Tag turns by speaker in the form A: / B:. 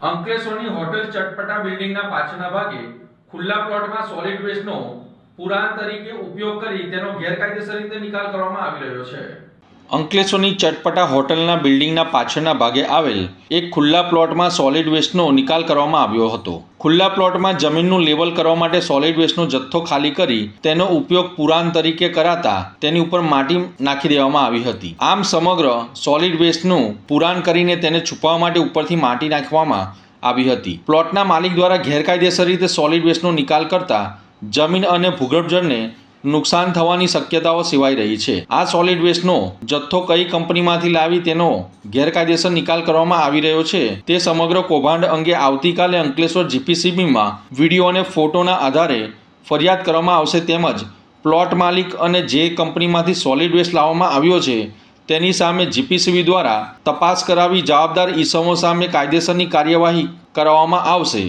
A: અંકલેશ્વરની hotel ચટપટા બિલ્ડિંગના પાછળના ભાગે ખુલ્લા પ્લોટમાં સોલિડ વેસ્ટનો પુરાણ તરીકે ઉપયોગ કરી તેનો ગેરકાયદેસર રીતે નિકાલ કરવામાં આવી રહ્યો છે। અંકલેશ્વરની ચટપટા હોટલના બિલ્ડિંગના પાછળના ભાગે આવેલ એક ખુલ્લા પ્લોટમાં સોલિડ વેસ્ટનો નિકાલ કરવામાં આવ્યો હતો। ખુલ્લા પ્લોટમાં જમીનનું લેવલ કરવા માટે સોલિડ વેસ્ટનો જથ્થો ખાલી કરી તેનો ઉપયોગ પુરાણ તરીકે કરાતા તેની ઉપર માટી નાખી દેવામાં આવી હતી। આમ સમગ્ર સોલિડ વેસ્ટનું પુરાણ કરીને તેને છુપાવવા માટે ઉપરથી માટી નાખવામાં આવી હતી। પ્લોટના માલિક દ્વારા ગેરકાયદેસર રીતે સોલિડ વેસ્ટનો નિકાલ કરતા જમીન અને ભૂગર્ભજળને નુકસાન થવાની શક્યતાઓ સેવાઈ રહી છે। આ સોલિડ વેસ્ટનો જથ્થો કઈ કંપનીમાંથી લાવી તેનો ગેરકાયદેસર નિકાલ કરવામાં આવી રહ્યો છે તે સમગ્ર કૌભાંડ અંગે આવતીકાલે અંકલેશ્વર જીપીસીબીમાં વિડીયો અને ફોટોના આધારે ફરિયાદ કરવામાં આવશે, તેમજ પ્લોટ માલિક અને જે કંપનીમાંથી સોલિડ વેસ્ટ લાવવામાં આવ્યો છે તેની સામે જીપીસીબી દ્વારા તપાસ કરાવી જવાબદાર ઈસમો સામે કાયદેસરની કાર્યવાહી કરવામાં આવશે।